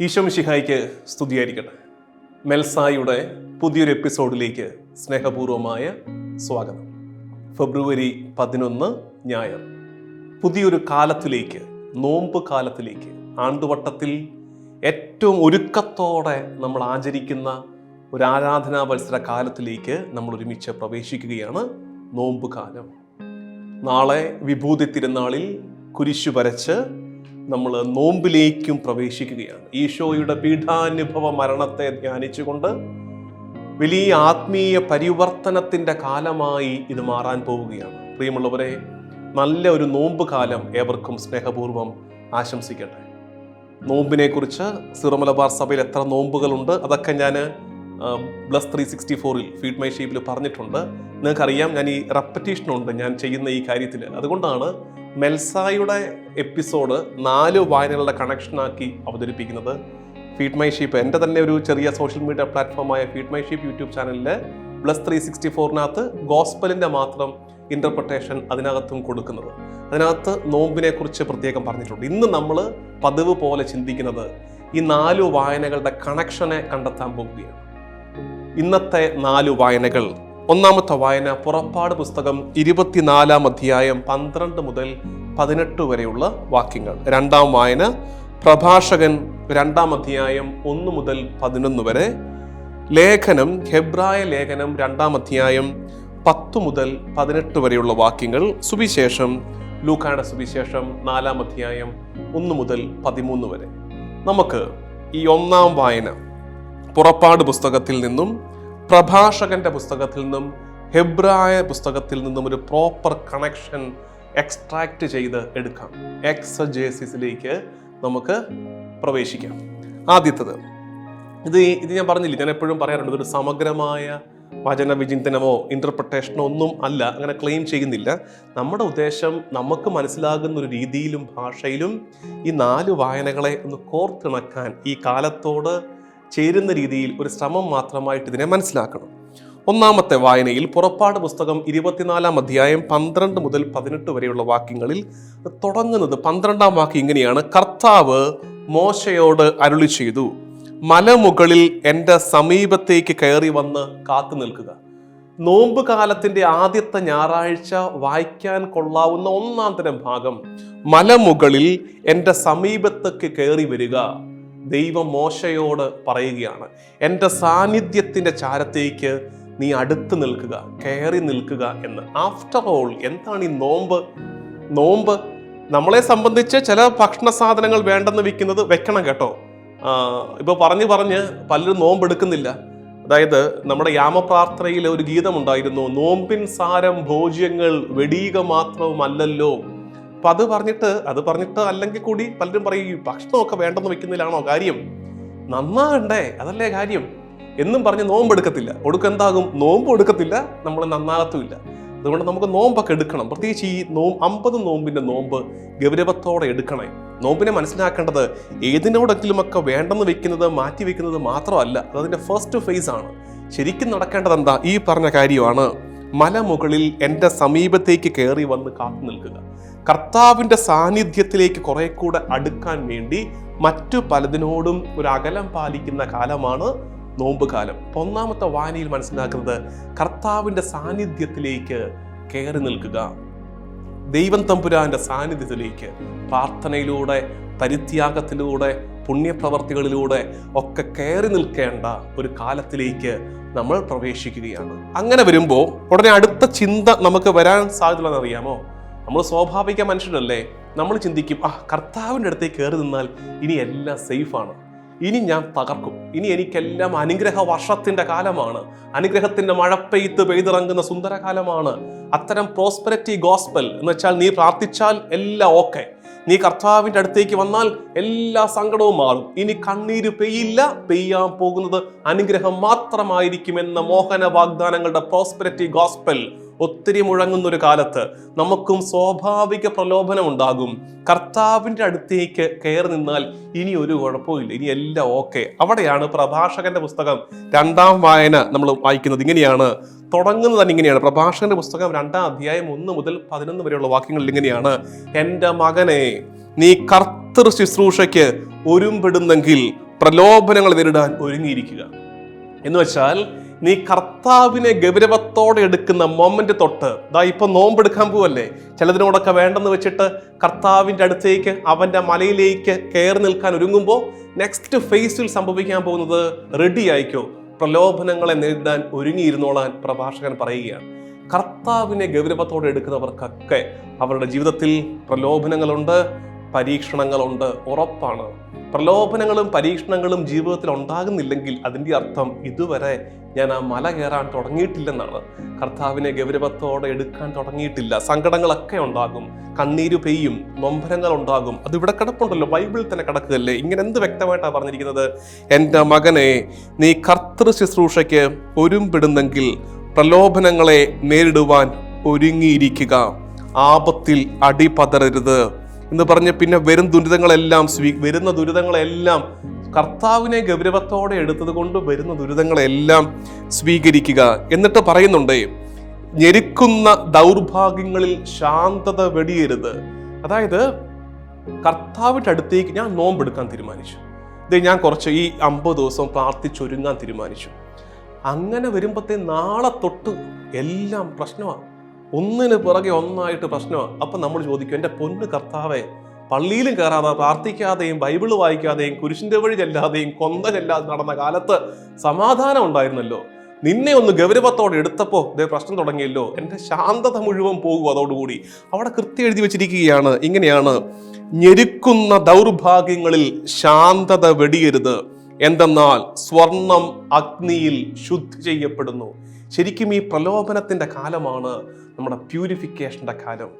ഈശോ മിശിഹായ്ക്ക് സ്തുതിയായിരിക്കട്ടെ. മെൽസായുടെ പുതിയൊരു എപ്പിസോഡിലേക്ക് സ്നേഹപൂർവമായ സ്വാഗതം. ഫെബ്രുവരി 11 ഞായർ. പുതിയൊരു കാലത്തിലേക്ക്, നോമ്പ് കാലത്തിലേക്ക്, ആണ്ടുവട്ടത്തിൽ ഏറ്റവും ഒരുക്കത്തോടെ നമ്മൾ ആചരിക്കുന്ന ഒരു ആരാധനാ വത്സര കാലത്തിലേക്ക് നമ്മൾ ഒരുമിച്ച് പ്രവേശിക്കുകയാണ്. നോമ്പ് കാലം. നാളെ വിഭൂതി തിരുനാളിൽ കുരിശു വരച്ച് നമ്മൾ നോമ്പിലേക്കും പ്രവേശിക്കുകയാണ്. ഈശോയുടെ പീഠാനുഭവ മരണത്തെ ധ്യാനിച്ചുകൊണ്ട് വലിയ ആത്മീയ പരിവർത്തനത്തിൻ്റെ കാലമായി ഇത് മാറാൻ പോവുകയാണ്. പ്രിയമുള്ളവരെ, നല്ല ഒരു നോമ്പ് കാലം ഏവർക്കും സ്നേഹപൂർവ്വം ആശംസിക്കട്ടെ. നോമ്പിനെ കുറിച്ച് സിറോ മലബാർ സഭയിൽ എത്ര നോമ്പുകളുണ്ട് അതൊക്കെ ഞാൻ ബ്ലസ് 364 ഫീഡ് മൈ ഷീപ്പിൽ പറഞ്ഞിട്ടുണ്ട്. നിങ്ങൾക്കറിയാം, ഞാൻ ഈ റെപ്പറ്റീഷനുണ്ട് ഞാൻ ചെയ്യുന്ന ഈ കാര്യത്തിൽ. അതുകൊണ്ടാണ് മെൽസായുടെ എപ്പിസോഡ് 4 വായനകളുടെ കണക്ഷനാക്കി അവതരിപ്പിക്കുന്നത്. ഫീഡ് മൈ ഷീപ്പ്, എൻ്റെ തന്നെ ഒരു ചെറിയ സോഷ്യൽ മീഡിയ പ്ലാറ്റ്ഫോമായ ഫീഡ് മൈ ഷീപ്പ് യൂട്യൂബ് ചാനലിൽ ബ്ലസ് 364 ഗോസ്പലിൻ്റെ മാത്രം ഇൻ്റർപ്രിട്ടേഷൻ അതിനകത്തും കൊടുക്കുന്നത്. അതിനകത്ത് നോമ്പിനെ കുറിച്ച് പ്രത്യേകം പറഞ്ഞിട്ടുണ്ട്. ഇന്ന് നമ്മൾ പതിവ് പോലെ ചിന്തിക്കുന്നത് ഈ 4 വായനകളുടെ കണക്ഷനെ കണ്ടെത്താൻ പോവുകയാണ്. ഇന്നത്തെ 4 വായനകൾ. ഒന്നാമത്തെ വായന പുറപ്പാട് പുസ്തകം 24-ാം അധ്യായം 12 മുതൽ 18 വരെയുള്ള വാക്യങ്ങൾ. രണ്ടാം വായന പ്രഭാഷകൻ 2-ാം അധ്യായം 1 മുതൽ 11 വരെ. ലേഖനം ഹെബ്രായ ലേഖനം 2-ാം അധ്യായം 10 മുതൽ 18 വരെയുള്ള വാക്യങ്ങൾ. സുവിശേഷം ലൂക്കായുടെ സുവിശേഷം 4-ാം അധ്യായം 1 മുതൽ 13 വരെ. നമുക്ക് ഈ ഒന്നാം വായന പുറപ്പാട് പുസ്തകത്തിൽ നിന്നും പ്രഭാഷകന്റെ പുസ്തകത്തിൽ നിന്നും ഹെബ്രായ പുസ്തകത്തിൽ നിന്നും ഒരു പ്രോപ്പർ കണക്ഷൻ എക്സ്ട്രാക്ട് ചെയ്ത് എടുക്കാം. എക്സജേസിസിലേക്ക് നമുക്ക് പ്രവേശിക്കാം. ആദ്യത്തത്, ഇത് ഞാൻ പറഞ്ഞില്ല, ഞാൻ എപ്പോഴും പറയാറുണ്ട്, ഇതൊരു സമഗ്രമായ വചന വിചിന്തനമോ ഇന്റർപ്രിട്ടേഷനോ ഒന്നും അല്ല, അങ്ങനെ ക്ലെയിം ചെയ്യുന്നില്ല. നമ്മുടെ ഉദ്ദേശം നമുക്ക് മനസ്സിലാകുന്ന ഒരു രീതിയിലും ഭാഷയിലും ഈ 4 വായനകളെ ഒന്ന് കോർത്തിണക്കാൻ, ഈ കാലത്തോട് ചേരുന്ന രീതിയിൽ ഒരു ശ്രമം മാത്രമായിട്ട് ഇതിനെ മനസ്സിലാക്കണം. ഒന്നാമത്തെ വായനയിൽ പുറപ്പാട് പുസ്തകം 24-ാം അധ്യായം 12 മുതൽ 18 വരെയുള്ള വാക്യങ്ങളിൽ തുടങ്ങുന്നത് 12-ാം വാക്യം ഇങ്ങനെയാണ്: കർത്താവ് മോശയോട് അരുളി ചെയ്തു, മലമുകളിൽ എൻ്റെ സമീപത്തേക്ക് കയറി വന്ന് കാത്തു നിൽക്കുക. നോമ്പ് കാലത്തിന്റെ ആദ്യത്തെ ഞായറാഴ്ച വായിക്കാൻ കൊള്ളാവുന്ന 1-ാം തരം ഭാഗം, മലമുകളിൽ എൻ്റെ സമീപത്തേക്ക് കയറി വരിക. ദൈവം മോശയോട് പറയുകയാണ്, എൻ്റെ സാന്നിധ്യത്തിൻ്റെ ചാരത്തേക്ക് നീ അടുത്ത് നിൽക്കുക, കയറി നിൽക്കുക എന്ന്. ആഫ്റ്റർ ഓൾ, എന്താണ് ഈ നോമ്പ്? നമ്മളെ സംബന്ധിച്ച് ചില ഭക്ഷണ സാധനങ്ങൾ വേണ്ടെന്ന് വെക്കണം കേട്ടോ. ഇപ്പോൾ പറഞ്ഞ് പലരും നോമ്പ് എടുക്കുന്നില്ല. അതായത് നമ്മുടെ യാമപ്രാർത്ഥനയിൽ ഒരു ഗീതമുണ്ടായിരുന്നു, നോമ്പിൻ സാരം ഭോജ്യങ്ങൾ വെടിയുക മാത്രവുമല്ലല്ലോ. അപ്പൊ അത് പറഞ്ഞിട്ട് അല്ലെങ്കിൽ കൂടി പലരും പറയും, ഈ ഭക്ഷണമൊക്കെ വേണ്ടെന്ന് വെക്കുന്നതിലാണോ കാര്യം? നന്നാകണ്ടേ, അതല്ലേ കാര്യം എന്നും പറഞ്ഞ് നോമ്പ് എടുക്കത്തില്ല. എന്താകും? നോമ്പ് എടുക്കത്തില്ല, നമ്മൾ നന്നാകത്തുമില്ല. അതുകൊണ്ട് നമുക്ക് നോമ്പൊക്കെ എടുക്കണം. പ്രത്യേകിച്ച് ഈ 50 നോമ്പിന്റെ നോമ്പ് ഗൗരവത്തോടെ എടുക്കണേ. നോമ്പിനെ മനസ്സിലാക്കേണ്ടത് ഏതിനോടെങ്കിലുമൊക്കെ വേണ്ടെന്ന് വെക്കുന്നത്, മാറ്റി വെക്കുന്നത് മാത്രമല്ല, അതിന്റെ ഫസ്റ്റ് ഫേസ് ആണ്. ശരിക്കും നടക്കേണ്ടത് എന്താ? ഈ പറഞ്ഞ കാര്യമാണ്. മലമുകളിൽ എൻ്റെ സമീപത്തേക്ക് കയറി വന്ന് കാത്തു നിൽക്കുക. കർത്താവിൻ്റെ സാന്നിധ്യത്തിലേക്ക് കുറെ കൂടെ അടുക്കാൻ വേണ്ടി മറ്റു പലതിനോടും ഒരു അകലം പാലിക്കുന്ന കാലമാണ് നോമ്പ് കാലം. ഒന്നാമത്തെ വായനയിൽ മനസ്സിലാക്കുന്നത് കർത്താവിൻ്റെ സാന്നിധ്യത്തിലേക്ക് കയറി നിൽക്കുക. ദൈവം തമ്പുരാന്റെ സാന്നിധ്യത്തിലേക്ക് പ്രാർത്ഥനയിലൂടെ, പരിത്യാഗത്തിലൂടെ, പുണ്യപ്രവർത്തികളിലൂടെ ഒക്കെ കയറി നിൽക്കേണ്ട ഒരു കാലത്തിലേക്ക് നമ്മൾ പ്രവേശിക്കുകയാണ്. അങ്ങനെ വരുമ്പോൾ ഉടനെ അടുത്ത ചിന്ത നമുക്ക് വരാൻ സാധ്യതയുള്ളതെന്ന് അറിയാമോ? നമ്മൾ സ്വാഭാവിക മനുഷ്യരല്ലേ, നമ്മൾ ചിന്തിക്കും, കർത്താവിൻ്റെ അടുത്തേക്ക് കയറി നിന്നാൽ ഇനി എല്ലാം സേഫാണ്, ഇനി ഞാൻ തകർക്കും, ഇനി എനിക്കെല്ലാം അനുഗ്രഹ വർഷത്തിന്റെ കാലമാണ്, അനുഗ്രഹത്തിന്റെ പെയ്തിറങ്ങുന്ന സുന്ദരകാലമാണ്. അത്തരം പ്രോസ്പെരിറ്റി ഗോസ്പൽ എന്ന് വെച്ചാൽ നീ പ്രാർത്ഥിച്ചാൽ എല്ലാം ഓക്കെ, നീ കർത്താവിൻ്റെ അടുത്തേക്ക് വന്നാൽ എല്ലാ സങ്കടവും മാറും, ഇനി കണ്ണീര് പെയ്യില്ല, പെയ്യാൻ പോകുന്നത് അനുഗ്രഹം മാത്രമായിരിക്കുമെന്ന മോഹന വാഗ്ദാനങ്ങളുടെ പ്രോസ്പെരിറ്റി ഗോസ്പൽ ഒത്തിരി മുഴങ്ങുന്ന ഒരു കാലത്ത് നമുക്കും സ്വാഭാവിക പ്രലോഭനം ഉണ്ടാകും. കർത്താവിൻ്റെ അടുത്തേക്ക് കയറി നിന്നാൽ ഇനി ഒരു കുഴപ്പമില്ല, ഇനി എല്ലാം ഓക്കെ. അവിടെയാണ് പ്രഭാഷകന്റെ പുസ്തകം 2-ാം വായന നമ്മൾ വായിക്കുന്നത്. ഇങ്ങനെയാണ് തുടങ്ങുന്നത് തന്നെ ഇങ്ങനെയാണ്. പ്രഭാഷകന്റെ പുസ്തകം 2-ാം അധ്യായം 1 മുതൽ 11 വരെയുള്ള വാക്യങ്ങളിൽ ഇങ്ങനെയാണ്: എൻ്റെ മകനെ, നീ കർത്തൃ ശുശ്രൂഷയ്ക്ക് ഒരുമ്പെടുന്നെങ്കിൽ പ്രലോഭനങ്ങൾ നേരിടാൻ ഒരുങ്ങിയിരിക്കുക. എന്ന് വെച്ചാൽ നീ കർത്താവിനെ ഗൗരവത്തോടെ എടുക്കുന്ന മൊമെന്റ് തൊട്ട് ഇപ്പൊ നോമ്പെടുക്കാൻ പോവല്ലേ, ചിലതിനോടൊക്കെ വേണ്ടെന്ന് വെച്ചിട്ട് കർത്താവിൻ്റെ അടുത്തേക്ക് അവൻ്റെ മലയിലേക്ക് കയറി നിൽക്കാൻ ഒരുങ്ങുമ്പോൾ നെക്സ്റ്റ് ഫേസിൽ സംഭവിക്കാൻ പോകുന്നത് റെഡി ആയിക്കോ, പ്രലോഭനങ്ങളെ നേരിടാൻ ഒരുങ്ങിയിരുന്നോളാൻ പ്രഭാഷകൻ പറയുകയാണ്. കർത്താവിനെ ഗൗരവത്തോടെ എടുക്കുന്നവർക്കൊക്കെ അവരുടെ ജീവിതത്തിൽ പ്രലോഭനങ്ങളുണ്ട്, പരീക്ഷണങ്ങളുണ്ട്. ഉറപ്പാണ്. പ്രലോഭനങ്ങളും പരീക്ഷണങ്ങളും ജീവിതത്തിൽ ഉണ്ടാകുന്നില്ലെങ്കിൽ അതിൻ്റെ അർത്ഥം ഇതുവരെ ഞാൻ ആ മല കയറാൻ തുടങ്ങിയിട്ടില്ലെന്നാണ്. കർത്താവിനെ ഗൗരവത്തോടെ എടുക്കാൻ തുടങ്ങിയിട്ടില്ല. സങ്കടങ്ങളൊക്കെ ഉണ്ടാകും, കണ്ണീര് പെയ്യും, നൊമ്പരങ്ങൾ ഉണ്ടാകും. അത് ഇവിടെ കിടപ്പുണ്ടല്ലോ, ബൈബിളിൽ തന്നെ കിടക്കുകയല്ലേ. ഇങ്ങനെ എന്ത് വ്യക്തമായിട്ടാണ് പറഞ്ഞിരിക്കുന്നത്? എൻ്റെ മകനെ, നീ കർത്തൃ ശുശ്രൂഷയ്ക്ക് ഒരുമ്പെടുന്നെങ്കിൽ പ്രലോഭനങ്ങളെ നേരിടുവാൻ ഒരുങ്ങിയിരിക്കുക, ആപത്തിൽ അടിപതറരുത് എന്ന് പറഞ്ഞ് പിന്നെ വരുന്ന ദുരിതങ്ങളെല്ലാം കർത്താവിനെ ഗൗരവത്തോടെ എടുത്തത് കൊണ്ട് വരുന്ന ദുരിതങ്ങളെല്ലാം സ്വീകരിക്കുക. എന്നിട്ട് പറയുന്നുണ്ട്, ഞെരുക്കുന്ന ദൗർഭാഗ്യങ്ങളിൽ ശാന്തത വെടിയരുത്. അതായത് കർത്താവിൻ്റെ അടുത്തേക്ക് ഞാൻ നോമ്പെടുക്കാൻ തീരുമാനിച്ചു, ഞാൻ കുറച്ച് ഈ 50 ദിവസം പ്രാർത്ഥിച്ചൊരുങ്ങാൻ തീരുമാനിച്ചു. അങ്ങനെ വരുമ്പോഴത്തേ നാളെ തൊട്ട് എല്ലാം പ്രശ്നമാണ്, ഒന്നിന് പിറകെ ഒന്നായിട്ട് പ്രശ്നമാണ്. അപ്പം നമ്മൾ ചോദിക്കും, എൻ്റെ പൊന്ന് കർത്താവേ, പള്ളിയിലും കയറാതെ പ്രാർത്ഥിക്കാതെയും ബൈബിള് വായിക്കാതെയും കുരിശിൻ്റെ വഴി ചെല്ലാതെയും കൊന്ത ചെല്ലാതെ നടന്ന കാലത്ത് സമാധാനം ഉണ്ടായിരുന്നല്ലോ, നിന്നെ ഒന്ന് ഗൗരവത്തോടെ എടുത്തപ്പോൾ ഇതേ പ്രശ്നം തുടങ്ങിയല്ലോ, എൻ്റെ ശാന്തത മുഴുവൻ പോകും. അതോടുകൂടി അവിടെ കൃത്യം എഴുതി വെച്ചിരിക്കുകയാണ്, ഇങ്ങനെയാണ്: ഞെരുക്കുന്ന ദൗർഭാഗ്യങ്ങളിൽ ശാന്തത വെടിയരുത്, എന്തെന്നാൽ സ്വർണം അഗ്നിയിൽ ശുദ്ധി ചെയ്യപ്പെടുന്നു. ശരിക്കും ഈ പ്രലോഭനത്തിൻ്റെ കാലമാണ് നമ്മുടെ പ്യൂരിഫിക്കേഷൻ്റെ കാലം.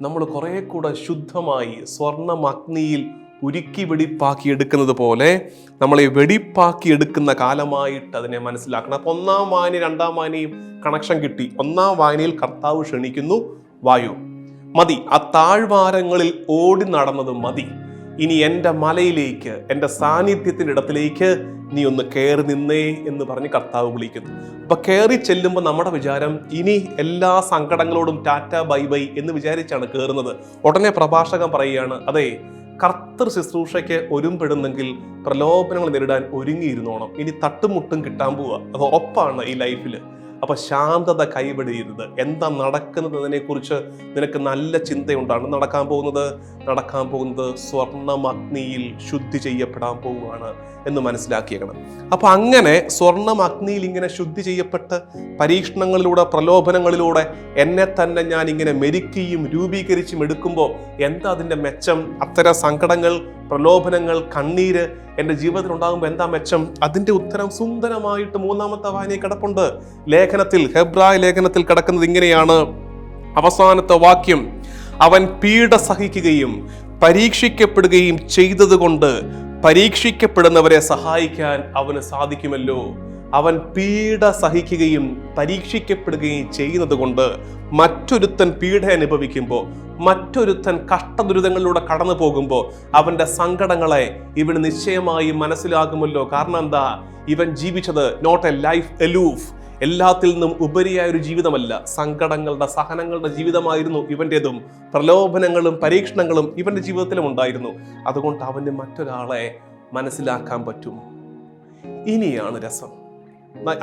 നമ്മൾ കുറെ കൂടെ ശുദ്ധമായി സ്വർണം അഗ്നിയിൽ ഉരുക്കി വെടിപ്പാക്കി എടുക്കുന്നത് പോലെ നമ്മളെ വെടിപ്പാക്കി എടുക്കുന്ന കാലമായിട്ട് അതിനെ മനസ്സിലാക്കണം. അപ്പം 1-ാം വായന 2-ാം വായനയും കണക്ഷൻ കിട്ടി. 1-ാം വായനയിൽ കർത്താവ് ക്ഷണിക്കുന്നു, വായു മതി, ആ താഴ്വാരങ്ങളിൽ ഓടി നടന്നത് മതി, ഇനി എൻ്റെ മലയിലേക്ക്, എൻ്റെ സാന്നിധ്യത്തിൻ്റെ ഇടത്തിലേക്ക് നീ ഒന്ന് കയറി നിന്നേ എന്ന് പറഞ്ഞ് കർത്താവ് വിളിക്കുന്നു. അപ്പൊ കയറി ചെല്ലുമ്പോൾ നമ്മുടെ വിചാരം ഇനി എല്ലാ സങ്കടങ്ങളോടും ടാറ്റ ബൈ ബൈ എന്ന് വിചാരിച്ചാണ് കയറുന്നത്. ഉടനെ പ്രഭാഷകൻ പറയുകയാണ്, അതെ, കർത്തൃ ശുശ്രൂഷയ്ക്ക് ഒരുമ്പെടുന്നെങ്കിൽ പ്രലോഭനങ്ങൾ നേരിടാൻ ഒരുങ്ങിയിരുന്നോണം. ഇനി തട്ടുമുട്ടും കിട്ടാൻ പോവുക, അത് ഉറപ്പാണ് ഈ ലൈഫിൽ. അപ്പൊ ശാന്തത കൈവിടരുത്. എന്താ നടക്കുന്നതിനെ കുറിച്ച് നിനക്ക് നല്ല ചിന്തയുണ്ടാണ്. നടക്കാൻ പോകുന്നത് സ്വർണം അഗ്നിയിൽ ശുദ്ധി ചെയ്യപ്പെടാൻ പോവുകയാണ് എന്ന് മനസ്സിലാക്കിയേക്കണം. അപ്പൊ അങ്ങനെ സ്വർണം അഗ്നിയിൽ ഇങ്ങനെ ശുദ്ധി ചെയ്യപ്പെട്ട് പരീക്ഷണങ്ങളിലൂടെ, പ്രലോഭനങ്ങളിലൂടെ എന്നെ തന്നെ ഞാൻ ഇങ്ങനെ മെരുക്കിയും രൂപീകരിച്ചും എടുക്കുമ്പോൾ എന്താ അതിൻ്റെ മെച്ചം? അത്തരം സങ്കടങ്ങൾ, പ്രലോഭനങ്ങൾ, കണ്ണീര് എൻ്റെ ജീവിതത്തിൽ ഉണ്ടാകുമ്പോൾ എന്താ മെച്ചം? അതിൻ്റെ ഉത്തരം സുന്ദരമായിട്ട് 3-ാമത്തെ വായനയിൽ കിടപ്പുണ്ട്. ഹെബ്രായ ലേഖനത്തിൽ കിടക്കുന്നത് ഇങ്ങനെയാണ്. അവസാനത്തെ വാക്യം: അവൻ പീഡ സഹിക്കുകയും പരീക്ഷിക്കപ്പെടുകയും ചെയ്തതുകൊണ്ട് പരീക്ഷിക്കപ്പെടുന്നവരെ സഹായിക്കാൻ അവന് സാധിക്കുമല്ലോ. അവൻ പീഡ സഹിക്കുകയും പരീക്ഷിക്കപ്പെടുകയും ചെയ്യുന്നത് കൊണ്ട് മറ്റൊരുത്തൻ പീഡ അനുഭവിക്കുമ്പോൾ, മറ്റൊരുത്തൻ കഷ്ടദുരിതങ്ങളിലൂടെ കടന്നു പോകുമ്പോൾ അവൻ്റെ സങ്കടങ്ങളെ ഇവന് നിശ്ചയമായും മനസ്സിലാകുമല്ലോ. കാരണം എന്താ? ഇവൻ ജീവിച്ചത് നോട്ട് എ ലൈഫ് എലൂഫ്, എല്ലാത്തിൽ നിന്നും ഉപരിയായ ഒരു ജീവിതമല്ല, സങ്കടങ്ങളുടെ, സഹനങ്ങളുടെ ജീവിതമായിരുന്നു ഇവൻ്റെതും. പ്രലോഭനങ്ങളും പരീക്ഷണങ്ങളും ഇവൻ്റെ ജീവിതത്തിലും ഉണ്ടായിരുന്നു. അതുകൊണ്ട് അവന് മറ്റൊരാളെ മനസ്സിലാക്കാൻ പറ്റും. ഇനിയാണ് രസം.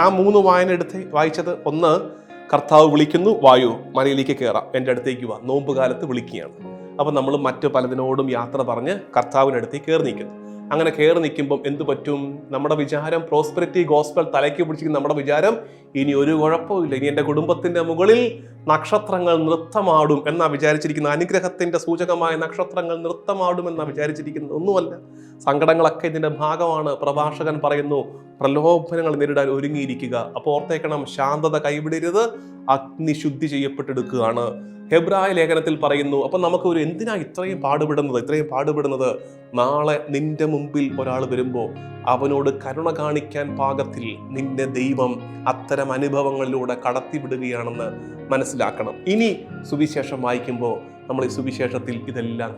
ആ 3 വായന എടുത്ത് വായിച്ചത്. 1, കർത്താവ് വിളിക്കുന്നു, വായു മലയിലേക്ക് കയറാം, എൻ്റെ അടുത്തേക്ക് വാ. നോമ്പ് കാലത്ത് വിളിക്കുകയാണ്. അപ്പം നമ്മൾ മറ്റു പലതിനോടും യാത്ര പറഞ്ഞ് കർത്താവിൻ്റെ അടുത്തേക്ക് കയറി നിൽക്കുന്നു. അങ്ങനെ കയറി നിൽക്കുമ്പം എന്ത് പറ്റും? നമ്മുടെ വിചാരം, പ്രോസ്പെരിറ്റി ഗോസ്പൽ തലയ്ക്ക് പിടിച്ചിരിക്കുന്ന നമ്മുടെ വിചാരം, ഇനി ഒരു കുഴപ്പമില്ല, ഇനി എൻ്റെ കുടുംബത്തിൻ്റെ മുകളിൽ നക്ഷത്രങ്ങൾ നൃത്തമാടും എന്നാ വിചാരിച്ചിരിക്കുന്നത്. അനുഗ്രഹത്തിൻ്റെ സൂചകമായ നക്ഷത്രങ്ങൾ നൃത്തമാടും എന്നാ വിചാരിച്ചിരിക്കുന്നത്. ഒന്നുമല്ല, സങ്കടങ്ങളൊക്കെ ഇതിൻ്റെ ഭാഗമാണ്. പ്രഭാഷകൻ പറയുന്നു, പ്രലോഭനങ്ങൾ നേരിടാൻ ഒരുങ്ങിയിരിക്കുക. അപ്പോൾ ഓർത്തേക്കണം, ശാന്തത കൈവിടരുത്, അഗ്നി ശുദ്ധി ചെയ്യപ്പെട്ടെടുക്കുകയാണ്. ഹെബ്രായ ലേഖനത്തിൽ പറയുന്നു, അപ്പം നമുക്ക് എന്തിനാ ഇത്രയും പാടുപെടുന്നത്? നാളെ നിന്റെ മുമ്പിൽ ഒരാൾ വരുമ്പോൾ അവനോട് കരുണ കാണിക്കാൻ പാകത്തിൽ നിന്നെ ദൈവം അത്തരം അനുഭവങ്ങളിലൂടെ കടത്തിവിടുകയാണെന്ന് മനസ്സിലാക്കണം. ഇനി സുവിശേഷം വായിക്കുമ്പോൾ നമ്മൾ ഈ സുവിശേഷത്തിൽ ഇതെല്ലാം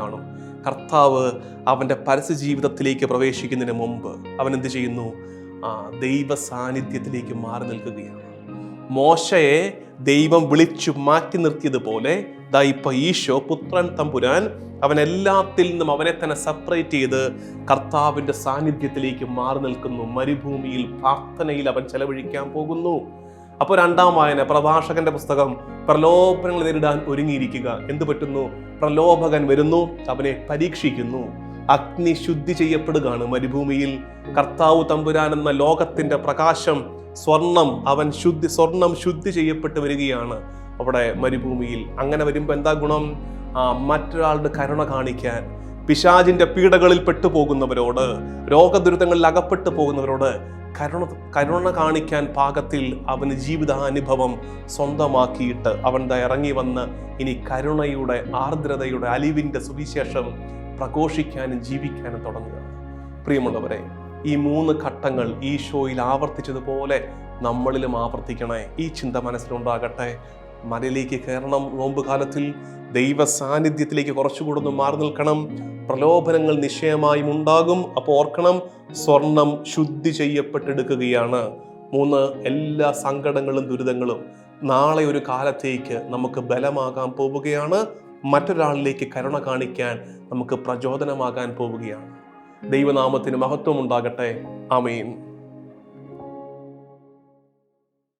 കാണും. കർത്താവ് അവൻ്റെ പരസ്യ ജീവിതത്തിലേക്ക് പ്രവേശിക്കുന്നതിന് മുമ്പ് അവൻ എന്ത് ചെയ്യുന്നു? ദൈവ സാന്നിധ്യത്തിലേക്ക് മാറി നിൽക്കുകയാണ്. മോശയെ ദൈവം വിളിച്ചു മാറ്റി നിർത്തിയതുപോലെ ദാ ഇപ്പൊ ഈശോ പുത്രൻ തമ്പുരാൻ അവൻ എല്ലാത്തിൽ നിന്നും അവനെ തന്നെ സെപ്പറേറ്റ് ചെയ്ത് കർത്താവിന്റെ സാന്നിധ്യത്തിലേക്ക് മാറി നിൽക്കുന്നു. മരുഭൂമിയിൽ പ്രാർത്ഥനയിൽ അവൻ ചെലവഴിക്കാൻ പോകുന്നു. അപ്പോൾ രണ്ടാം വായന, പ്രഭാഷകന്റെ പുസ്തകം, പ്രലോഭനങ്ങൾ നേരിടാൻ ഒരുങ്ങിയിരിക്കുക. എന്ത് പറ്റുന്നു? പ്രലോഭകൻ വരുന്നു, അവനെ പരീക്ഷിക്കുന്നു. അഗ്നി ശുദ്ധി ചെയ്യപ്പെടുകയാണ് മരുഭൂമിയിൽ. കർത്താവ് തമ്പുരാൻ എന്ന ലോകത്തിന്റെ പ്രകാശം, സ്വർണം ശുദ്ധി ചെയ്യപ്പെട്ട് വരികയാണ് അവിടെ മരുഭൂമിയിൽ. അങ്ങനെ വരുമ്പോൾ എന്താ ഗുണം? മറ്റൊരാളുടെ കരുണ കാണിക്കാൻ, പിശാചിന്റെ പീഡകളിൽ പെട്ടുപോകുന്നവരോട്, രോഗദുരിതങ്ങളിൽ അകപ്പെട്ടു പോകുന്നവരോട് കരുണ കാണിക്കാൻ പാകത്തിൽ അവന് ജീവിതാനുഭവം സ്വന്തമാക്കിയിട്ട് അവൻ ഇറങ്ങി വന്ന് ഇനി കരുണയുടെ, ആർദ്രതയുടെ, അലിവിന്റെ സുവിശേഷം പ്രഘോഷിക്കാനും ജീവിക്കാനും തുടങ്ങുക. പ്രിയമുള്ളവരെ, ഈ 3 ഘട്ടങ്ങൾ ഈശോയിൽ ആവർത്തിച്ചതുപോലെ നമ്മളിലും ആവർത്തിക്കണേ. ഈ ചിന്ത മനസ്സിലുണ്ടാകട്ടെ. മലയിലേക്ക് കയറണം, നോമ്പ് കാലത്തിൽ ദൈവ സാന്നിധ്യത്തിലേക്ക് കുറച്ചുകൂടെ ഒന്ന് മാറി നിൽക്കണം. പ്രലോഭനങ്ങൾ നിശ്ചയമായും ഉണ്ടാകും. അപ്പോൾ ഓർക്കണം, സ്വർണം ശുദ്ധി ചെയ്യപ്പെട്ടെടുക്കുകയാണ്. 3, എല്ലാ സങ്കടങ്ങളും ദുരിതങ്ങളും നാളെ ഒരു കാലത്തേക്ക് നമുക്ക് ബലമാകാൻ പോവുകയാണ്. മറ്റൊരാളിലേക്ക് കരുണ കാണിക്കാൻ നമുക്ക് പ്രചോദനമാകാൻ പോവുകയാണ്. ദൈവനാമത്തിന് മഹത്വം ഉണ്ടാകട്ടെ. ആമേൻ.